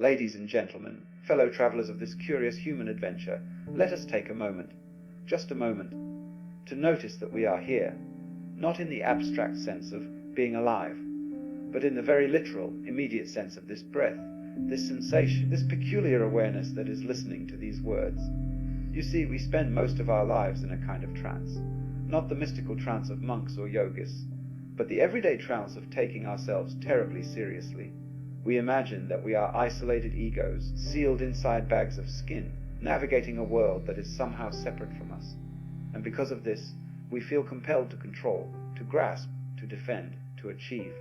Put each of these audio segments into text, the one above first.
Ladies and gentlemen, fellow travelers of this curious human adventure, let us take a moment, just a moment, to notice that we are here, not in the abstract sense of being alive, but in the very literal, immediate sense of this breath, this sensation, this peculiar awareness that is listening to these words. You see, we spend most of our lives in a kind of trance, not the mystical trance of monks or yogis, but the everyday trance of taking ourselves terribly seriously. We imagine that we are isolated egos, sealed inside bags of skin, navigating a world that is somehow separate from us. And because of this, we feel compelled to control, to grasp, to defend, to achieve,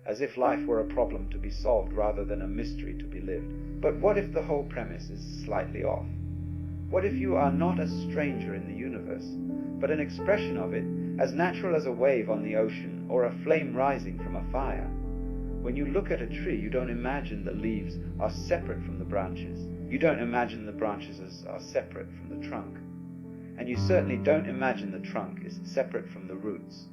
as if life were a problem to be solved rather than a mystery to be lived. But what if the whole premise is slightly off? What if you are not a stranger in the universe, but an expression of it, as natural as a wave on the ocean or a flame rising from a fire? When you look at a tree, you don't imagine the leaves are separate from the branches. You don't imagine the branches are separate from the trunk. And you certainly don't imagine the trunk is separate from the roots.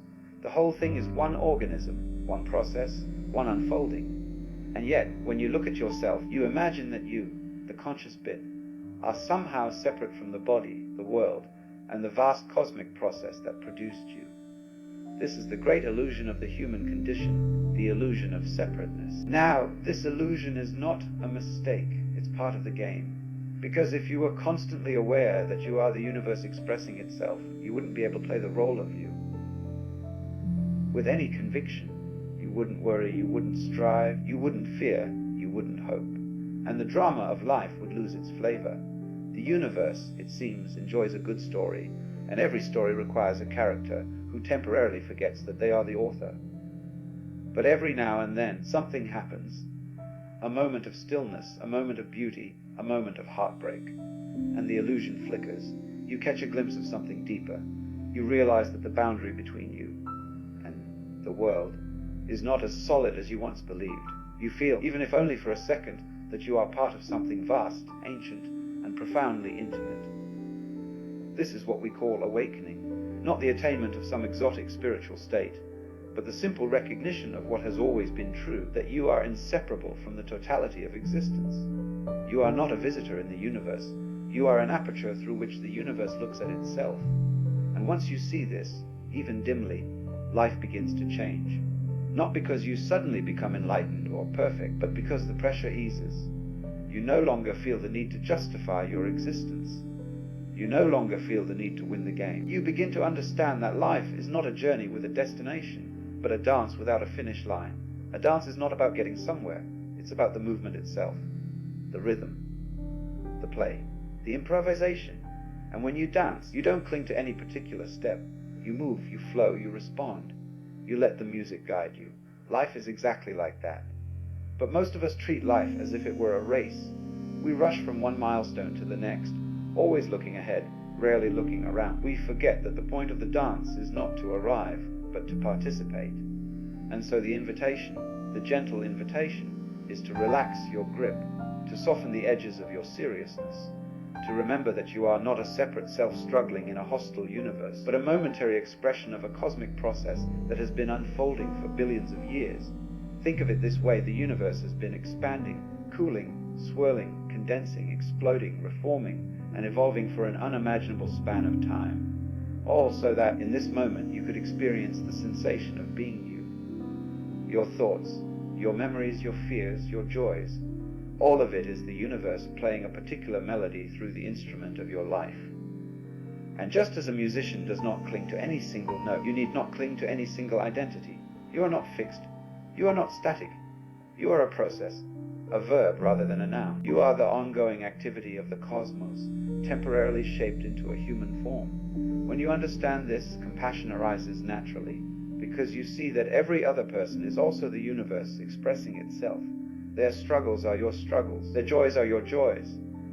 The whole thing is one organism, one process, one unfolding. And yet, when you look at yourself, you imagine that you, the conscious bit, are somehow separate from the body, the world, and the vast cosmic process that produced you. This is the great illusion of the human condition, the illusion of separateness. Now, this illusion is not a mistake, it's part of the game. Because if you were constantly aware that you are the universe expressing itself, you wouldn't be able to play the role of you with any conviction. You wouldn't worry, you wouldn't strive, you wouldn't fear, you wouldn't hope. And the drama of life would lose its flavor. The universe, it seems, enjoys a good story, and every story requires a character who temporarily forgets that they are the author. But every now and then something happens, a moment of stillness, a moment of beauty, a moment of heartbreak, and the illusion flickers. You catch a glimpse of something deeper. You realize that the boundary between you and the world is not as solid as you once believed. You feel, even if only for a second, that you are part of something vast, ancient, and profoundly intimate. This is what we call awakening, not the attainment of some exotic spiritual state, but the simple recognition of what has always been true, that you are inseparable from the totality of existence. You are not a visitor in the universe. You are an aperture through which the universe looks at itself. And once you see this, even dimly, life begins to change. Not because you suddenly become enlightened or perfect, but because the pressure eases. You no longer feel the need to justify your existence. You no longer feel the need to win the game. You begin to understand that life is not a journey with a destination, but a dance without a finish line. A dance is not about getting somewhere. It's about the movement itself, the rhythm, the play, the improvisation. And when you dance, you don't cling to any particular step. You move, you flow, you respond. You let the music guide you. Life is exactly like that. But most of us treat life as if it were a race. We rush from one milestone to the next, always looking ahead, rarely looking around. We forget that the point of the dance is not to arrive, but to participate. And so the invitation, the gentle invitation, is to relax your grip, to soften the edges of your seriousness, to remember that you are not a separate self struggling in a hostile universe, but a momentary expression of a cosmic process that has been unfolding for billions of years. Think of it this way: the universe has been expanding, cooling, swirling, condensing, exploding, reforming, and evolving for an unimaginable span of time. All so that in this moment you could experience the sensation of being you. Your thoughts, your memories, your fears, your joys, all of it is the universe playing a particular melody through the instrument of your life. And just as a musician does not cling to any single note, you need not cling to any single identity. You are not fixed. You are not static. You are a process, a verb rather than a noun. You are the ongoing activity of the cosmos, temporarily shaped into a human form. When you understand this, compassion arises naturally, because you see that every other person is also the universe expressing itself. Their struggles are your struggles, their joys are your joys,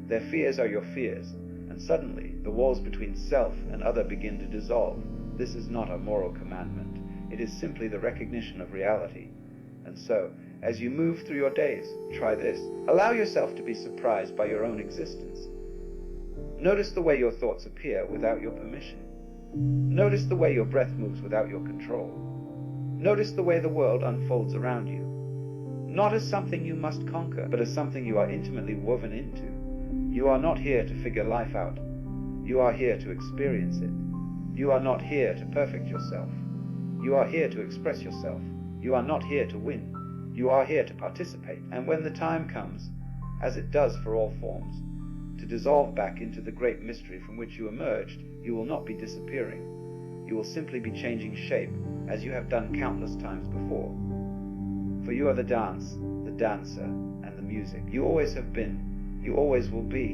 their fears are your fears, and suddenly the walls between self and other begin to dissolve. This is not a moral commandment. It is simply the recognition of reality. And so, as you move through your days, try this. Allow yourself to be surprised by your own existence. Notice the way your thoughts appear without your permission. Notice the way your breath moves without your control. Notice the way the world unfolds around you. not as something you must conquer, but as something you are intimately woven into. You are not here to figure life out. You are here to experience it. You are not here to perfect yourself. You are here to express yourself. You are not here to win. You are here to participate. And when the time comes, as it does for all forms, to dissolve back into the great mystery from which you emerged, you will not be disappearing. You will simply be changing shape, as you have done countless times before. For you are the dance, the dancer, and the music. You always have been. You always will be.